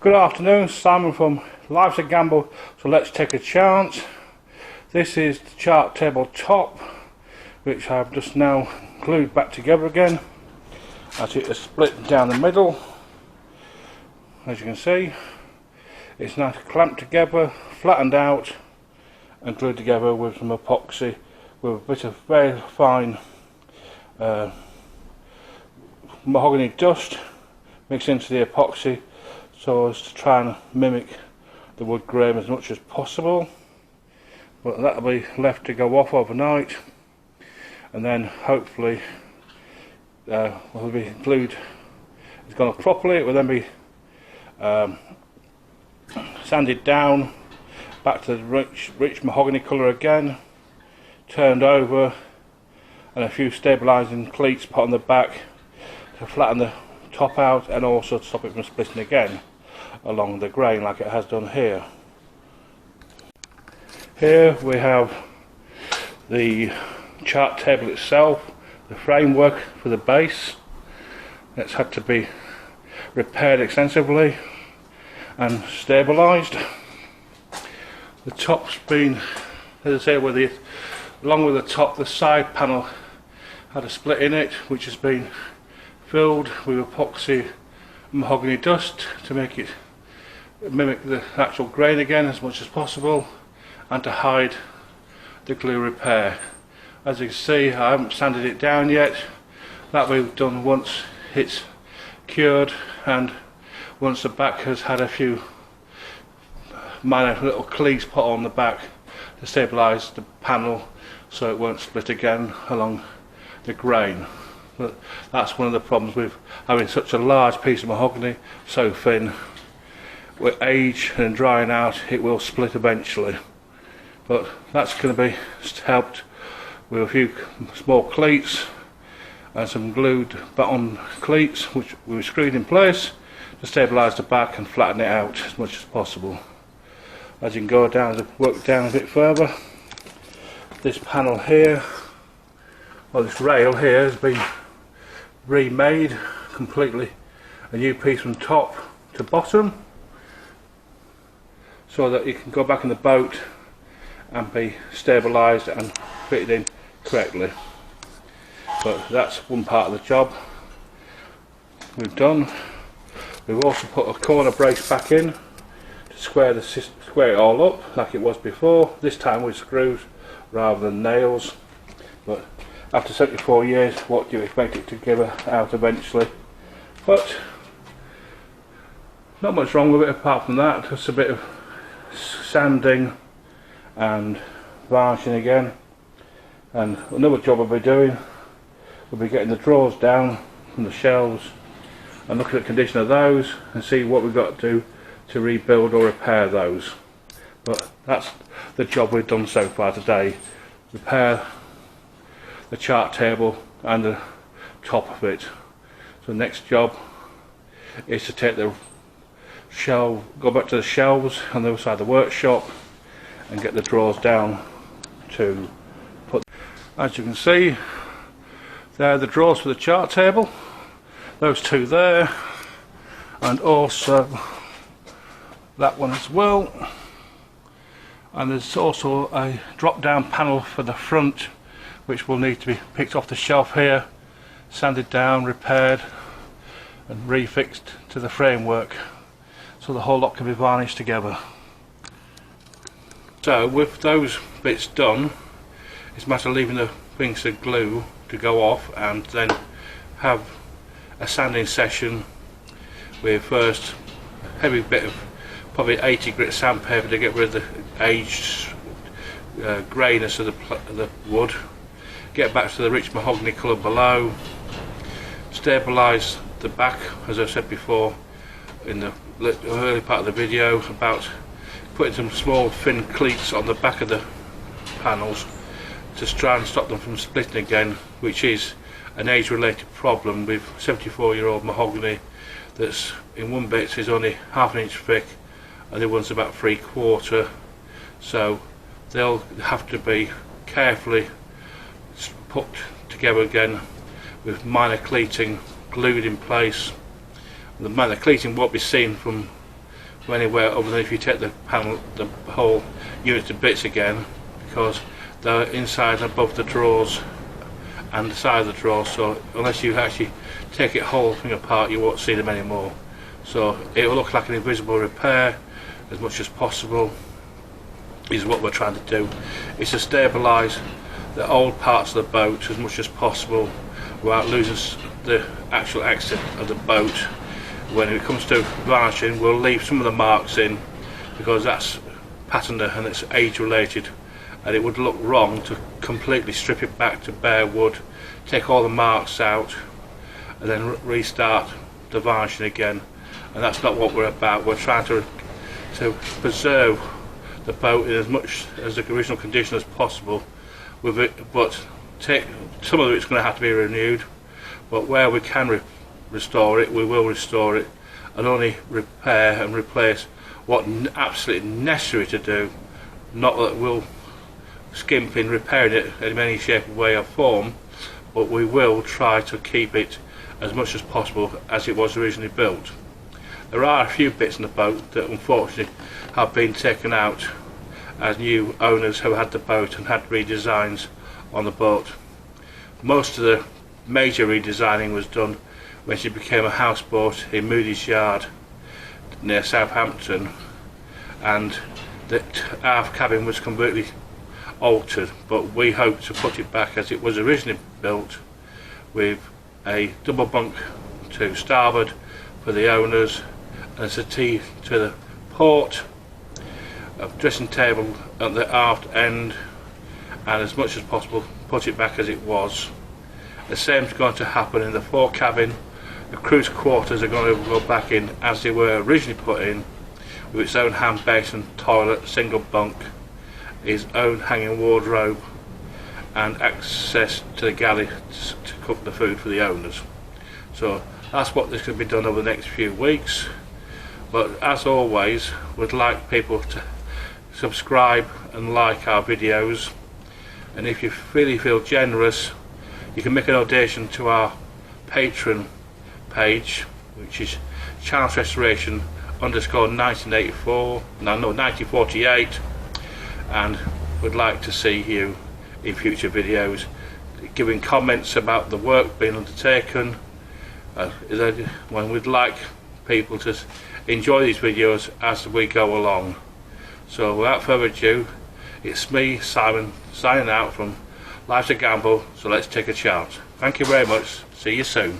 Good afternoon, Simon from Life's a Gamble, so let's take a chance. This is the chart table top, which I've just now glued back together again, as it is split down the middle. As you can see, it's now clamped together, flattened out and glued together with some epoxy with a bit of very fine mahogany dust mixed into the epoxy, so as to try and mimic the wood grain as much as possible. But that'll be left to go off overnight, and then hopefully will be glued. It's gone off properly. It will then be sanded down back to the rich mahogany colour again, turned over, and a few stabilising cleats put on the back to flatten the top out and also to stop it from splitting again along the grain like it has done here. Here we have the chart table itself, the framework for the base. It's had to be repaired extensively and stabilised. The top's been, as I say, along with the top, the side panel had a split in it, which has been filled with epoxy mahogany dust to make it mimic the actual grain again as much as possible, and to hide the glue repair. As you can see, I haven't sanded it down yet. That will be done once it's cured and once the back has had a few minor little cleats put on the back to stabilise the panel so it won't split again along the grain. But that's one of the problems with having such a large piece of mahogany, so thin. With age and drying out, it will split eventually. But that's going to be helped with a few small cleats and some glued bottom cleats, which we screwed in place to stabilise the back and flatten it out as much as possible. As you can go down, work down a bit further, this panel here, or this rail here, has been remade completely, a new piece from top to bottom, so that you can go back in the boat and be stabilised and fitted in correctly. But that's one part of the job we've done. We've also put a corner brace back in to square it all up like it was before, this time with screws rather than nails. But after 74 years, what do you expect it to give out eventually? But not much wrong with it apart from that, just a bit of sanding and varnishing again. And another job I'll be doing will be getting the drawers down from the shelves and look at the condition of those and see what we've got to do to rebuild or repair those. But that's the job we've done so far today: repair the chart table and the top of it. So the next job is to take the shelf, go back to the shelves on the other side of the workshop and get the drawers down to put. As you can see, there are the drawers for the chart table, those two there, and also that one as well. And there's also a drop down panel for the front, which will need to be picked off the shelf here, sanded down, repaired and refixed to the framework, so the whole lot can be varnished together. So with those bits done, it's a matter of leaving the things of glue to go off and then have a sanding session with first a heavy bit of probably 80 grit sandpaper to get rid of the aged greyness of the wood, get back to the rich mahogany colour below, stabilise the back, as I said before in the early part of the video, about putting some small thin cleats on the back of the panels to try and stop them from splitting again, which is an age-related problem with 74-year-old mahogany that's in one bit is only half an inch thick and the other one's about 3/4, so they'll have to be carefully put together again with minor cleating glued in place. The minor cleating won't be seen from go anywhere other than if you take the panel, the whole unit to bits again, because they're inside and above the drawers and the side of the drawers, so unless you actually take it whole thing apart you won't see them anymore. So it will look like an invisible repair as much as possible is what we're trying to do. It's to stabilise the old parts of the boat as much as possible without losing the actual exit of the boat. When it comes to varnishing, we'll leave some of the marks in because that's patterned and it's age related, and it would look wrong to completely strip it back to bare wood, take all the marks out and then restart the varnishing again, and that's not what we're about. We're trying to preserve the boat in as much as the original condition as possible with it, but some of it's going to have to be renewed, but where we can restore it we will restore it, and only repair and replace what absolutely necessary to do. Not that we'll skimp in repairing it in any shape, way or form, but we will try to keep it as much as possible as it was originally built. There are a few bits in the boat that unfortunately have been taken out as new owners have had the boat and had redesigns on the boat. Most of the major redesigning was done when she became a houseboat in Moody's Yard near Southampton, and the aft cabin was completely altered, but we hope to put it back as it was originally built, with a double bunk to starboard for the owners and a settee to the port, a dressing table at the aft end, and as much as possible put it back as it was. The same is going to happen in the fore cabin. The crew's quarters are going to go back in as they were originally put in, with its own hand basin, toilet, single bunk, its own hanging wardrobe and access to the galley to cook the food for the owners. So that's what is going to be done over the next few weeks, but as always we'd like people to subscribe and like our videos, and if you really feel generous you can make a donation to our Patreon page, which is Channel Restoration _1984, no 1948, and we'd like to see you in future videos giving comments about the work being undertaken, when we'd like people to enjoy these videos as we go along. So without further ado, it's me, Simon, signing out from Life's a Gamble, so let's take a chance. Thank you very much, see you soon.